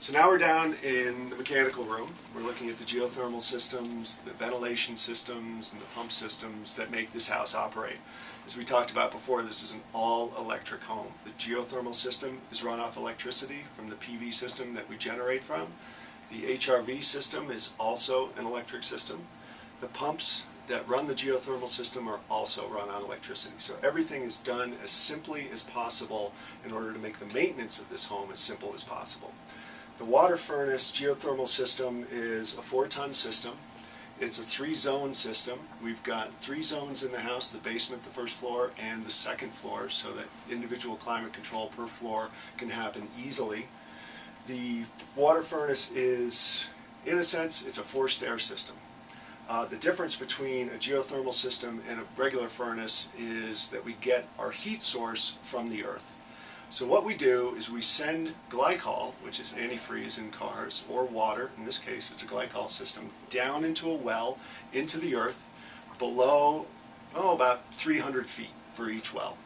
So now we're down in the mechanical room. We're looking at the geothermal systems, the ventilation systems, and the pump systems that make this house operate. As we talked about before, this is an all-electric home. The geothermal system is run off electricity from the PV system that we generate from. The HRV system is also an electric system. The pumps that run the geothermal system are also run on electricity. So everything is done as simply as possible in order to make the maintenance of this home as simple as possible. The water furnace geothermal system is a 4-ton system. It's a 3-zone system. We've got 3 zones in the house, the basement, the first floor, and the second floor, so that individual climate control per floor can happen easily. The water furnace is, in a sense, it's a forced air system. The difference between a geothermal system and a regular furnace is that we get our heat source from the earth. So what we do is we send glycol, which is antifreeze in cars, or water, in this case it's a glycol system, down into a well, into the earth, below, about 300 feet for each well.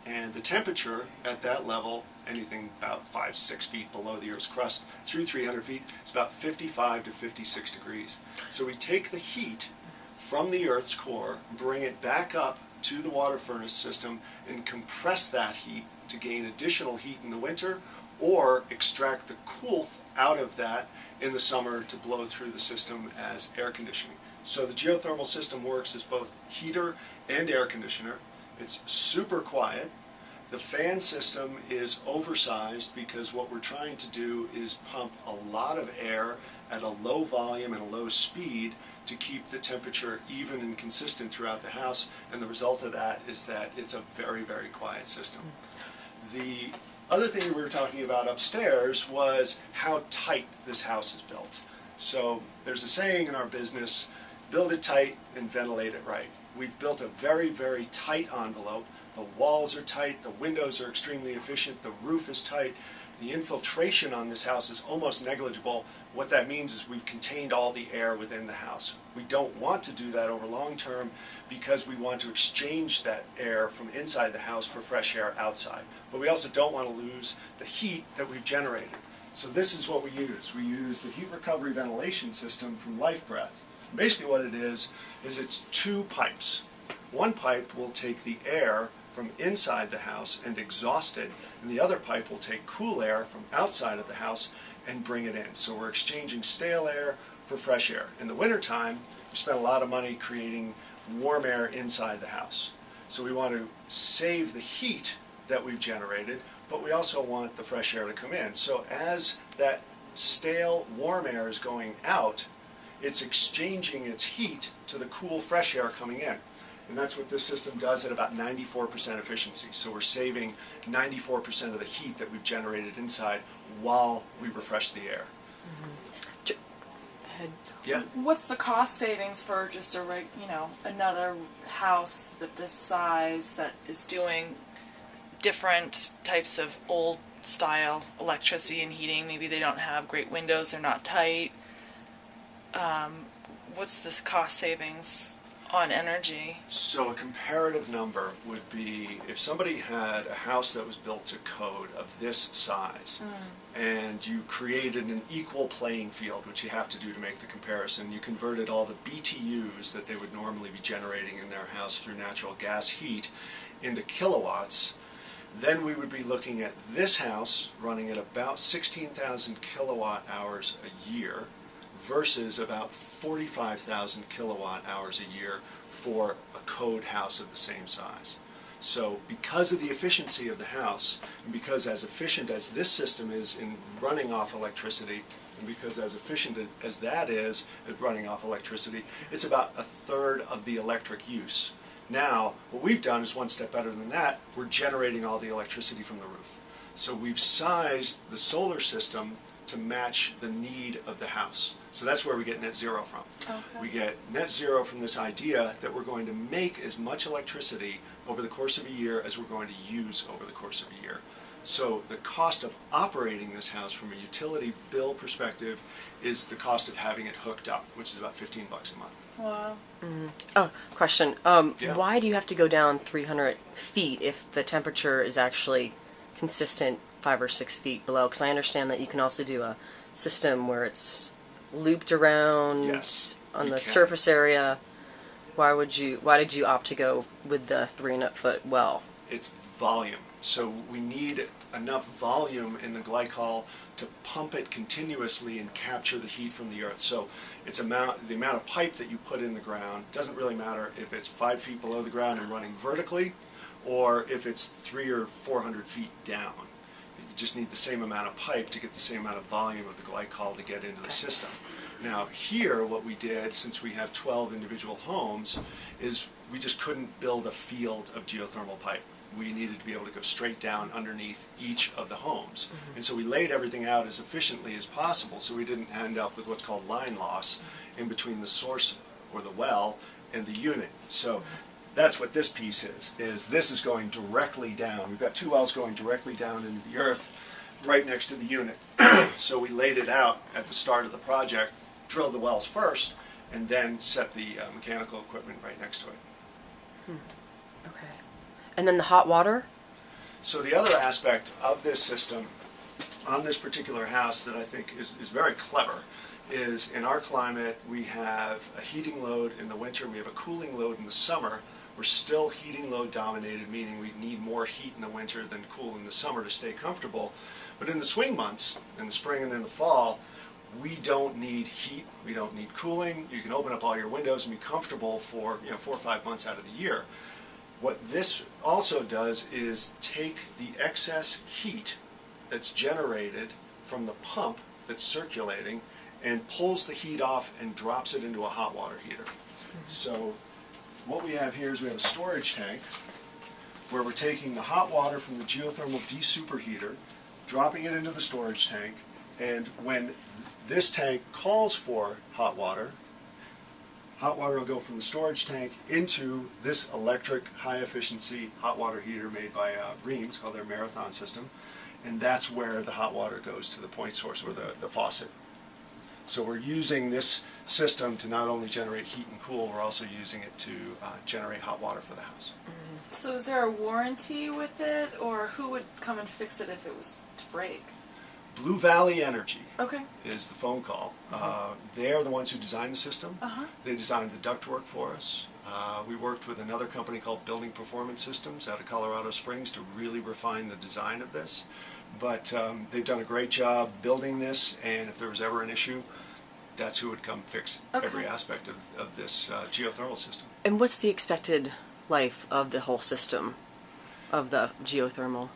And the temperature at that level, anything about 5-6 feet below the Earth's crust, through 300 feet, is about 55 to 56 degrees. So we take the heat from the Earth's core, bring it back up to the water furnace system, and compress that heat to gain additional heat in the winter, or extract the coolth out of that in the summer to blow through the system as air conditioning. So the geothermal system works as both heater and air conditioner. It's super quiet. The fan system is oversized because what we're trying to do is pump a lot of air at a low volume and a low speed to keep the temperature even and consistent throughout the house, and the result of that is that it's a very, very quiet system. The other thing we were talking about upstairs was how tight this house is built. So there's a saying in our business, build it tight and ventilate it right. We've built a very, very tight envelope. The walls are tight, the windows are extremely efficient, the roof is tight. The infiltration on this house is almost negligible. What that means is we've contained all the air within the house. We don't want to do that over long term because we want to exchange that air from inside the house for fresh air outside. But we also don't want to lose the heat that we've generated. So this is what we use. We use the heat recovery ventilation system from Life Breath. Basically what it is it's 2 pipes. One pipe will take the air from inside the house and exhaust it, and the other pipe will take cool air from outside of the house and bring it in. So we're exchanging stale air for fresh air. In the wintertime, we spend a lot of money creating warm air inside the house. So we want to save the heat that we've generated, but we also want the fresh air to come in. So as that stale warm air is going out, it's exchanging its heat to the cool fresh air coming in. And that's what this system does at about 94% efficiency. So we're saving 94% of the heat that we've generated inside while we refresh the air. Yeah. What's the cost savings for just another house that this size that is doing different types of old style electricity and heating? Maybe they don't have great windows, they're not tight. What's this cost savings on energy? So a comparative number would be if somebody had a house that was built to code of this size and you created an equal playing field, which you have to do to make the comparison. You converted all the BTUs that they would normally be generating in their house through natural gas heat into kilowatts. Then we would be looking at this house running at about 16,000 kilowatt hours a year versus about 45,000 kilowatt hours a year for a code house of the same size. So because of the efficiency of the house, and because as efficient as this system is in running off electricity, and because as efficient as that is at running off electricity, it's about 1/3 of the electric use. Now, what we've done is one step better than that. We're generating all the electricity from the roof. So we've sized the solar system to match the need of the house. So that's where we get net zero from. Okay. We get net zero from this idea that we're going to make as much electricity over the course of a year as we're going to use over the course of a year. So the cost of operating this house from a utility bill perspective is the cost of having it hooked up, which is about $15 a month. Wow. Oh, question. Yeah. Why do you have to go down 300 feet if the temperature is actually consistent 5 or 6 feet below? Because I understand that you can also do a system where it's looped around Yes, on you the can. surface area. Why did you opt to go with the 300-foot well? It's volume. So we need enough volume in the glycol to pump it continuously and capture the heat from the earth. So it's the amount of pipe that you put in the ground doesn't really matter if it's 5 feet below the ground and running vertically, or if it's 300 or 400 feet down. You just need the same amount of pipe to get the same amount of volume of the glycol to get into the system. Now here, what we did, since we have 12 individual homes, is we just couldn't build a field of geothermal pipe. We needed to be able to go straight down underneath each of the homes. And so we laid everything out as efficiently as possible so we didn't end up with what's called line loss in between the source or the well and the unit. So that's what this piece is this is going directly down. We've got 2 wells going directly down into the earth right next to the unit. So we laid it out at the start of the project, drilled the wells first, and then set the mechanical equipment right next to it. Okay. And then the hot water? So the other aspect of this system on this particular house that I think is very clever is in our climate we have a heating load in the winter, we have a cooling load in the summer. We're still heating load dominated, meaning we need more heat in the winter than cool in the summer to stay comfortable. But in the swing months, in the spring and in the fall, we don't need heat, we don't need cooling. You can open up all your windows and be comfortable for 4 or 5 months out of the year. What this also does is take the excess heat that's generated from the pump that's circulating and pulls the heat off and drops it into a hot water heater. So what we have here is we have a storage tank where we're taking the hot water from the geothermal desuperheater, dropping it into the storage tank, and when this tank calls for hot water will go from the storage tank into this electric high-efficiency hot water heater made by Reams, called their Marathon system, and that's where the hot water goes to the point source, or the faucet. So we're using this system to not only generate heat and cool, we're also using it to generate hot water for the house. So is there a warranty with it, or who would come and fix it if it was to break? Blue Valley Energy Okay. is the phone call. They are the ones who designed the system. They designed the ductwork for us. We worked with another company called Building Performance Systems out of Colorado Springs to really refine the design of this. But they've done a great job building this, and if there was ever an issue, that's who would come fix every aspect of this geothermal system. And what's the expected life of the whole system, of the geothermal?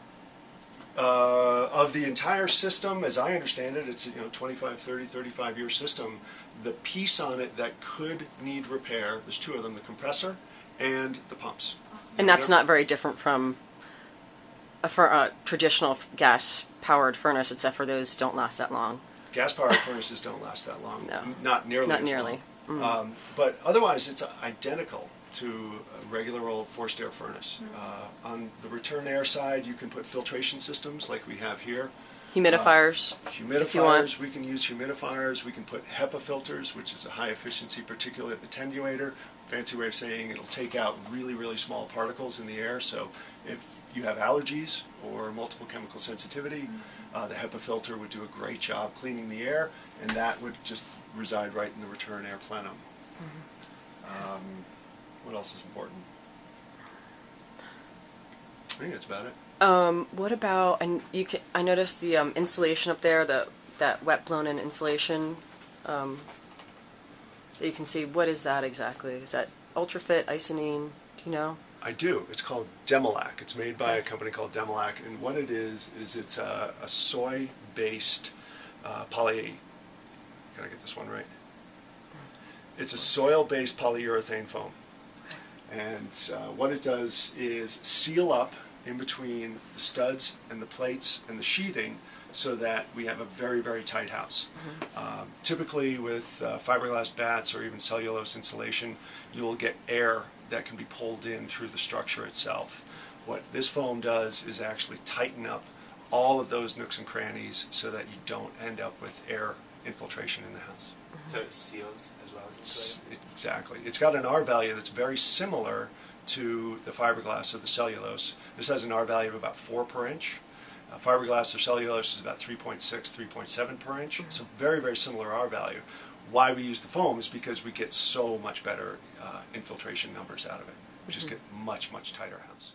Of the entire system, as I understand it, it's 25, 30, 35-year system. The piece on it that could need repair, there's 2 of them, the compressor and the pumps. And that's not very different from a traditional gas-powered furnace, except for those don't last that long. Gas-powered furnaces don't last that long. No. Not nearly Not as nearly. long. But otherwise, it's identical to a regular old forced air furnace. On the return air side, you can put filtration systems like we have here. Humidifiers. Humidifiers, we can use humidifiers. We can put HEPA filters, which is a high-efficiency particulate attenuator. Fancy way of saying it'll take out really, really small particles in the air. So if you have allergies or multiple chemical sensitivity, the HEPA filter would do a great job cleaning the air, and that would just reside right in the return air plenum. What else is important? I think that's about it. What about, and I noticed the insulation up there, that wet blown-in insulation that you can see. What is that exactly? Is that Ultrafit, Isonine? Do you know? I do. It's called Demolac. It's made by a company called Demolac, and what it is it's a soy-based poly. Can I get this one right? It's a soil-based polyurethane foam, and what it does is seal up in between the studs and the plates and the sheathing, so that we have a very, very tight house. Typically with fiberglass bats or even cellulose insulation, you will get air that can be pulled in through the structure itself. What this foam does is actually tighten up all of those nooks and crannies so that you don't end up with air infiltration in the house. So it seals as well as insulating? Exactly. It's got an R value that's very similar to the fiberglass or the cellulose. This has an R value of about 4 per inch. Fiberglass or cellulose is about 3.6, 3.7 per inch, so very, very similar R value. Why we use the foam is because we get so much better infiltration numbers out of it. We just get much, much tighter house.